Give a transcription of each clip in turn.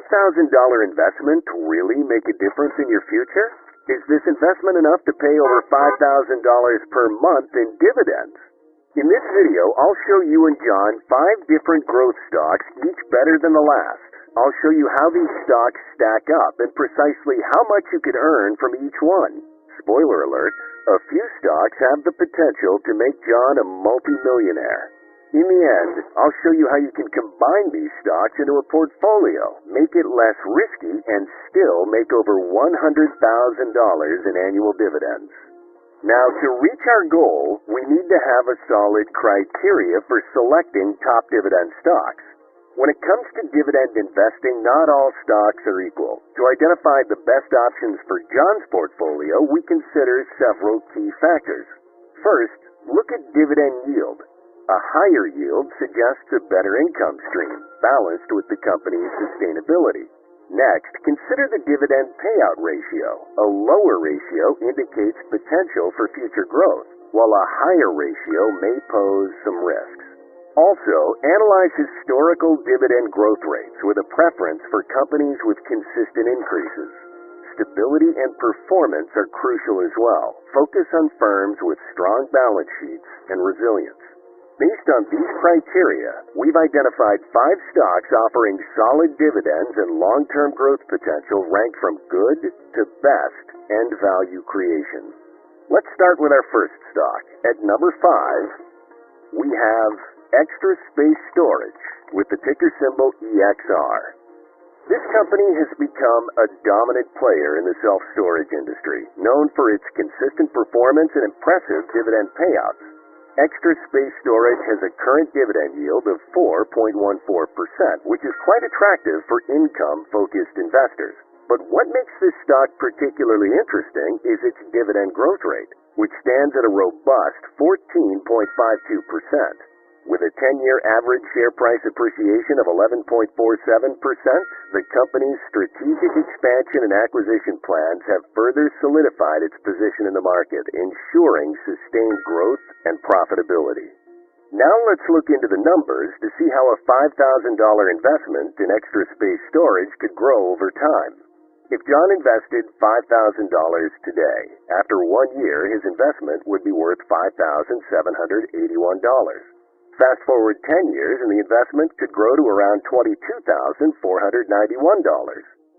investment really make a difference in your future? Is this investment enough to pay over $5,000 per month in dividends? In this video, I'll show you and John 5 different growth stocks, each better than the last. I'll show you how these stocks stack up and precisely how much you could earn from each one. Spoiler alert, a few stocks have the potential to make John a multimillionaire. In the end, I'll show you how you can combine these stocks into a portfolio, make it less risky, and still make over $100,000 in annual dividends. Now, to reach our goal, we need to have a solid criteria for selecting top dividend stocks. When it comes to dividend investing, not all stocks are equal. To identify the best options for John's portfolio, we consider several key factors. First, look at dividend yield. A higher yield suggests a better income stream, balanced with the company's sustainability. Next, consider the dividend payout ratio. A lower ratio indicates potential for future growth, while a higher ratio may pose some risks. Also, analyze historical dividend growth rates with a preference for companies with consistent increases. Stability and performance are crucial as well. Focus on firms with strong balance sheets and resilience. Based on these criteria, we've identified 5 stocks offering solid dividends and long-term growth potential ranked from good to best and value creation. Let's start with our first stock. At number 5, we have Extra Space Storage with the ticker symbol EXR. This company has become a dominant player in the self-storage industry, known for its consistent performance and impressive dividend payouts. Extra Space Storage has a current dividend yield of 4.14%, which is quite attractive for income-focused investors. But what makes this stock particularly interesting is its dividend growth rate, which stands at a robust 14.52%. With a 10-year average share price appreciation of 11.47%, the company's strategic expansion and acquisition plans have further solidified its position in the market, ensuring sustained growth and profitability. Now let's look into the numbers to see how a $5,000 investment in Extra Space Storage could grow over time. If John invested $5,000 today, after 1 year his investment would be worth $5,781. Fast forward 10 years and the investment could grow to around $22,491.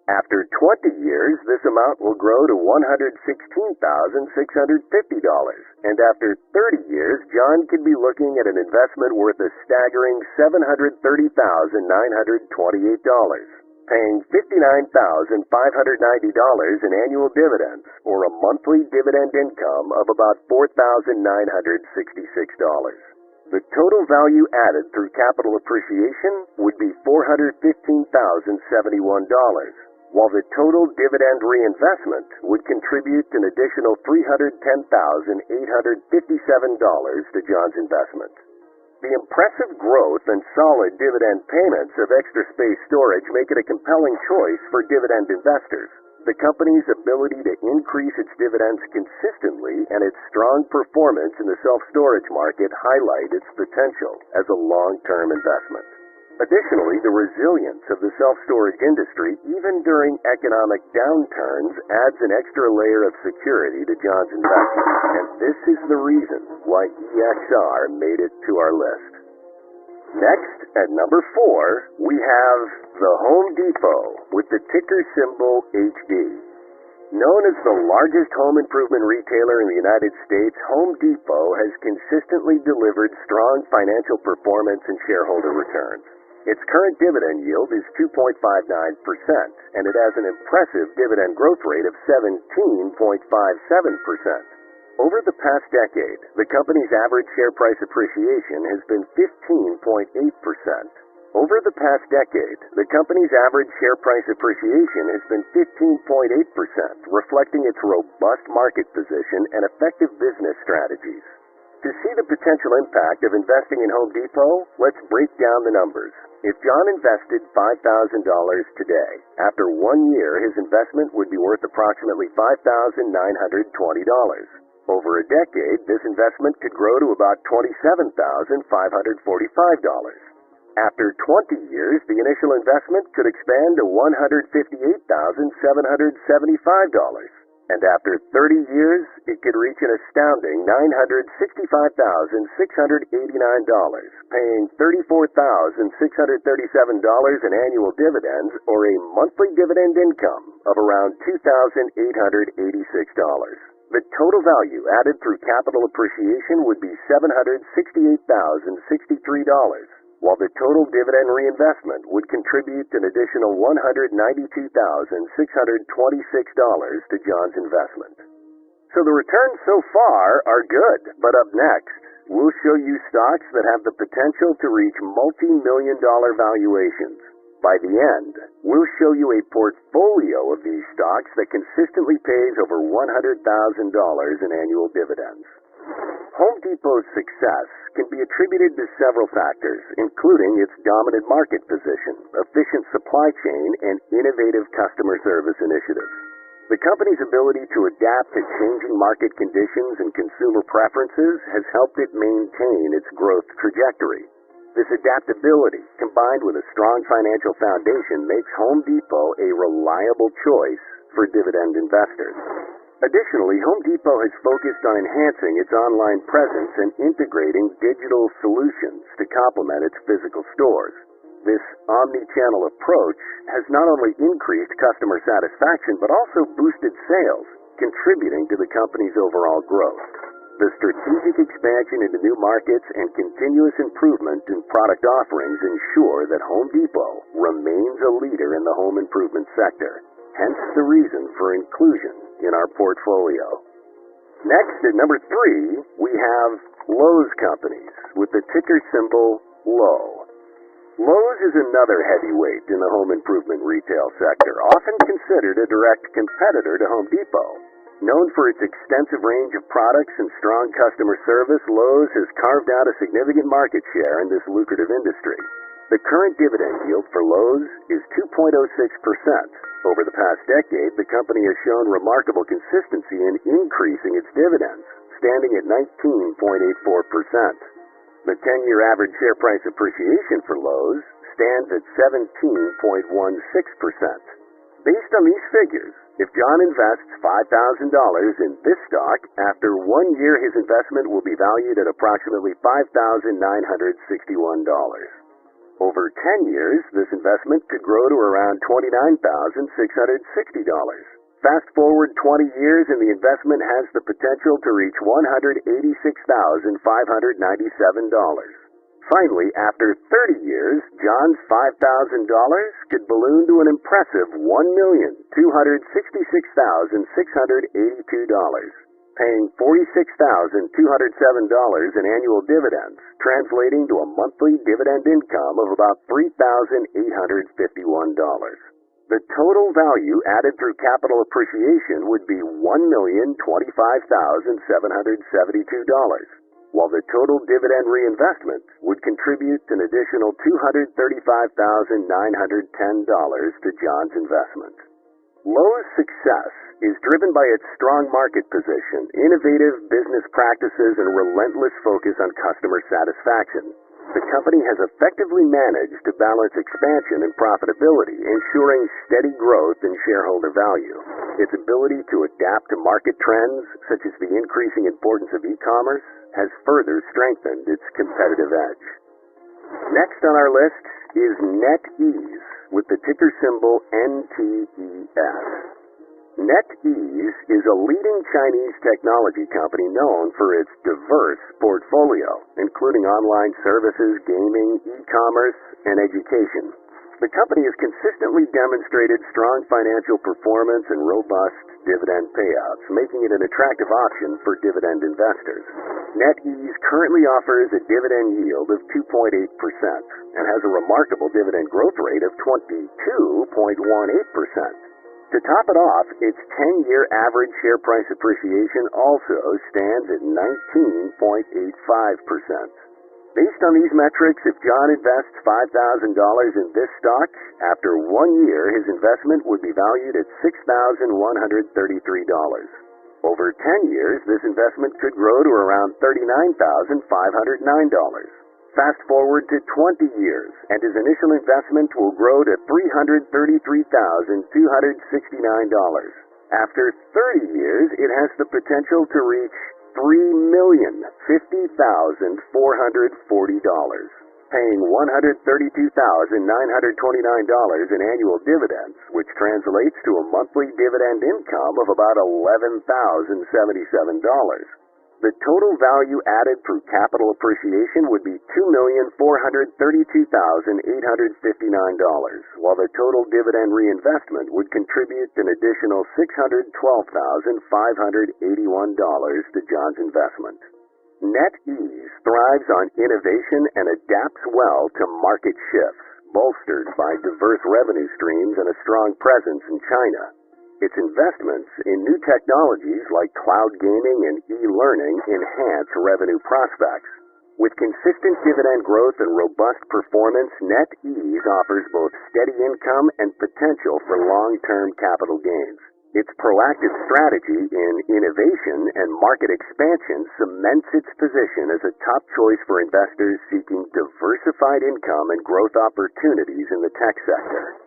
After 20 years, this amount will grow to $116,650. And after 30 years, John could be looking at an investment worth a staggering $730,928, paying $59,590 in annual dividends, or a monthly dividend income of about $4,966. The total value added through capital appreciation would be $415,071, while the total dividend reinvestment would contribute an additional $310,857 to John's investment. The impressive growth and solid dividend payments of Extra Space Storage make it a compelling choice for dividend investors. The company's ability to increase its dividends consistently and its strong performance in the self-storage market highlight its potential as a long-term investment. Additionally, the resilience of the self-storage industry, even during economic downturns, adds an extra layer of security to John's investment, and this is the reason why EXR made it to our list. Next, at number 4, we have the Home Depot with the ticker symbol HD. Known as the largest home improvement retailer in the United States, Home Depot has consistently delivered strong financial performance and shareholder returns. Its current dividend yield is 2.59%, and it has an impressive dividend growth rate of 17.57%. Over the past decade, the company's average share price appreciation has been 15.8%. Over the past decade, the company's average share price appreciation has been 15.8%, reflecting its robust market position and effective business strategies. To see the potential impact of investing in Home Depot, let's break down the numbers. If John invested $5,000 today, after 1 year his investment would be worth approximately $5,920. Over a decade, this investment could grow to about $27,545. After 20 years, the initial investment could expand to $158,775. And after 30 years, it could reach an astounding $965,689, paying $34,637 in annual dividends, or a monthly dividend income of around $2,886. The total value added through capital appreciation would be $768,063, while the total dividend reinvestment would contribute an additional $192,626 to John's investment. So the returns so far are good, but up next, we'll show you stocks that have the potential to reach multi-million-dollar valuations. By the end, we'll show you a portfolio of these stocks that consistently pays over $100,000 in annual dividends. Home Depot's success can be attributed to several factors, including its dominant market position, efficient supply chain, and innovative customer service initiatives. The company's ability to adapt to changing market conditions and consumer preferences has helped it maintain its growth trajectory. This adaptability, combined with a strong financial foundation, makes Home Depot a reliable choice for dividend investors. Additionally, Home Depot has focused on enhancing its online presence and integrating digital solutions to complement its physical stores. This omni-channel approach has not only increased customer satisfaction but also boosted sales, contributing to the company's overall growth. The strategic expansion into new markets and continuous improvement in product offerings ensure that Home Depot remains a leader in the home improvement sector, hence the reason for inclusion in our portfolio. Next, at number 3, we have Lowe's Companies with the ticker symbol LOW. Lowe's is another heavyweight in the home improvement retail sector, often considered a direct competitor to Home Depot. Known for its extensive range of products and strong customer service, Lowe's has carved out a significant market share in this lucrative industry. The current dividend yield for Lowe's is 2.06%. Over the past decade, the company has shown remarkable consistency in increasing its dividends, standing at 19.84%. The 10-year average share price appreciation for Lowe's stands at 17.16%. Based on these figures, if John invests $5,000 in this stock, after 1 year his investment will be valued at approximately $5,961. Over 10 years, this investment could grow to around $29,660. Fast forward 20 years and the investment has the potential to reach $186,597. Finally, after 30 years, John's $5,000 could balloon to an impressive $1,266,682, paying $46,207 in annual dividends, translating to a monthly dividend income of about $3,851. The total value added through capital appreciation would be $1,025,772. While the total dividend reinvestment would contribute an additional $235,910 to John's investment. Lowe's success is driven by its strong market position, innovative business practices, and relentless focus on customer satisfaction. The company has effectively managed to balance expansion and profitability, ensuring steady growth in shareholder value. Its ability to adapt to market trends, such as the increasing importance of e-commerce, has further strengthened its competitive edge. Next on our list is NetEase with the ticker symbol NTES. NetEase is a leading Chinese technology company known for its diverse portfolio, including online services, gaming, e-commerce, and education. The company has consistently demonstrated strong financial performance and robust dividend payouts, making it an attractive option for dividend investors. NetEase currently offers a dividend yield of 2.8% and has a remarkable dividend growth rate of 22.18%. To top it off, its 10-year average share price appreciation also stands at 19.85%. Based on these metrics, if John invests $5,000 in this stock, after 1 year his investment would be valued at $6,133. Over 10 years, this investment could grow to around $39,509. Fast forward to 20 years, and his initial investment will grow to $333,269. After 30 years, it has the potential to reach $3,050,440, paying $132,929 in annual dividends, which translates to a monthly dividend income of about $11,077. The total value added through capital appreciation would be $2,432,859, while the total dividend reinvestment would contribute an additional $612,581 to John's investment. NetEase thrives on innovation and adapts well to market shifts, bolstered by diverse revenue streams and a strong presence in China. Its investments in new technologies like cloud gaming and e-learning enhance revenue prospects. With consistent dividend growth and robust performance, NetEase offers both steady income and potential for long-term capital gains. Its proactive strategy in innovation and market expansion cements its position as a top choice for investors seeking diversified income and growth opportunities in the tech sector.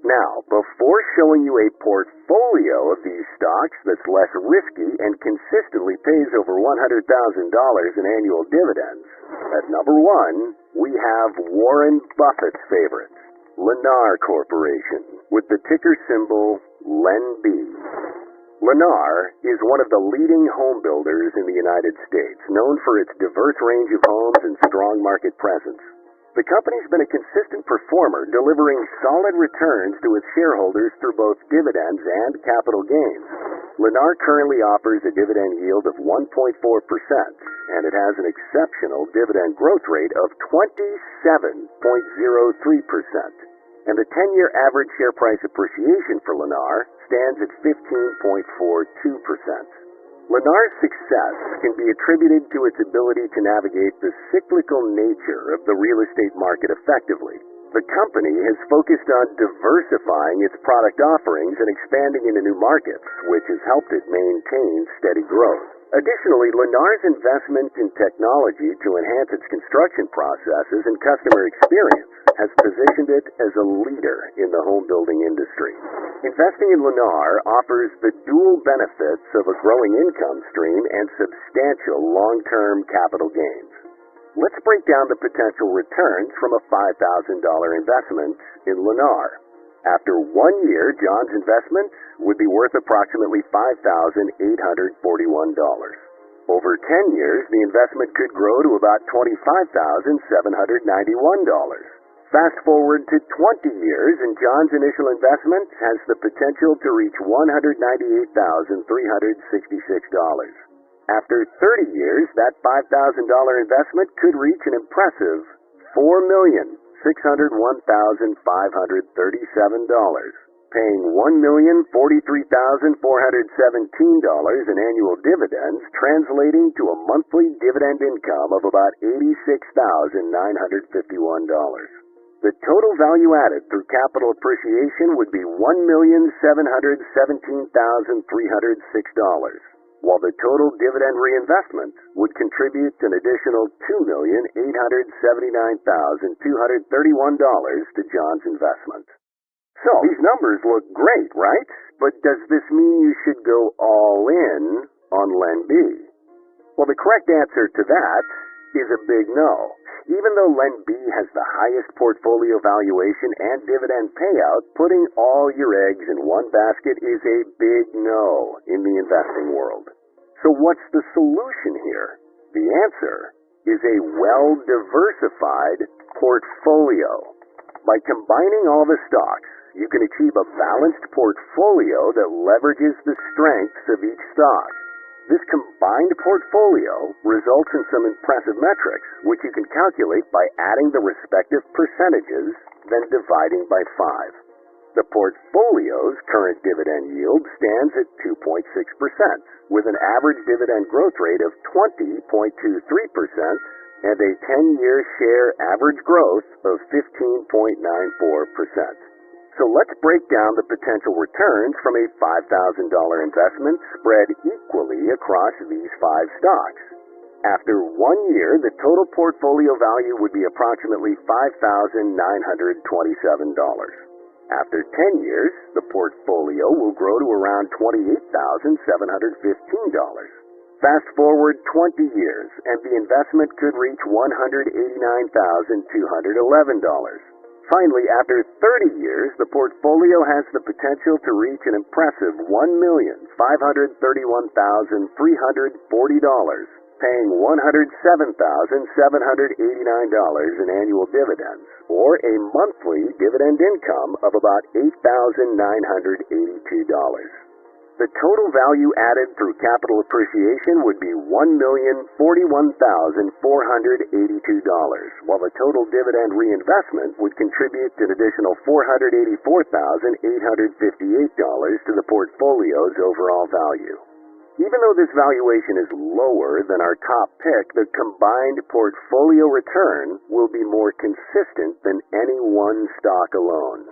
Now, before showing you a portfolio of these stocks that's less risky and consistently pays over $100,000 in annual dividends, at number one, we have Warren Buffett's favorite, Lennar Corporation, with the ticker symbol LENB. Lennar is one of the leading home builders in the United States, known for its diverse range of homes and strong market presence. The company's been a consistent performer, delivering solid returns to its shareholders through both dividends and capital gains. Lennar currently offers a dividend yield of 1.4%, and it has an exceptional dividend growth rate of 27.03%. And the 10-year average share price appreciation for Lennar stands at 15.42%. Lennar's success can be attributed to its ability to navigate the cyclical nature of the real estate market effectively. The company has focused on diversifying its product offerings and expanding into new markets, which has helped it maintain steady growth. Additionally, Lennar's investment in technology to enhance its construction processes and customer experience has positioned it as a leader in the home building industry. Investing in Lennar offers the dual benefits of a growing income stream and substantial long-term capital gains. Let's break down the potential returns from a $5,000 investment in Lennar. After 1 year, John's investment would be worth approximately $5,841. Over 10 years, the investment could grow to about $25,791. Fast forward to 20 years, and John's initial investment has the potential to reach $198,366. After 30 years, that $5,000 investment could reach an impressive $4,601,537, paying $1,043,417 in annual dividends, translating to a monthly dividend income of about $86,951. The total value added through capital appreciation would be $1,717,306, while the total dividend reinvestment would contribute an additional $2,879,231 to John's investment. So, these numbers look great, right? But does this mean you should go all in on LENB? Well, the correct answer to that is a big no. Even though LENB has the highest portfolio valuation and dividend payout, putting all your eggs in one basket is a big no in the investing world. So what's the solution here? The answer is a well-diversified portfolio. By combining all the stocks, you can achieve a balanced portfolio that leverages the strengths of each stock. This combined portfolio results in some impressive metrics, which you can calculate by adding the respective percentages, then dividing by 5. The portfolio's current dividend yield stands at 2.6%, with an average dividend growth rate of 20.23% and a 10-year share average growth of 15.94%. So let's break down the potential returns from a $5,000 investment spread equally across these 5 stocks. After 1 year, the total portfolio value would be approximately $5,927. After 10 years, the portfolio will grow to around $28,715. Fast forward 20 years, and the investment could reach $189,211. Finally, after 30 years, the portfolio has the potential to reach an impressive $1,531,340, paying $107,789 in annual dividends, or a monthly dividend income of about $8,982. The total value added through capital appreciation would be $1,041,482, while the total dividend reinvestment would contribute an additional $484,858 to the portfolio's overall value. Even though this valuation is lower than our top pick, the combined portfolio return will be more consistent than any one stock alone.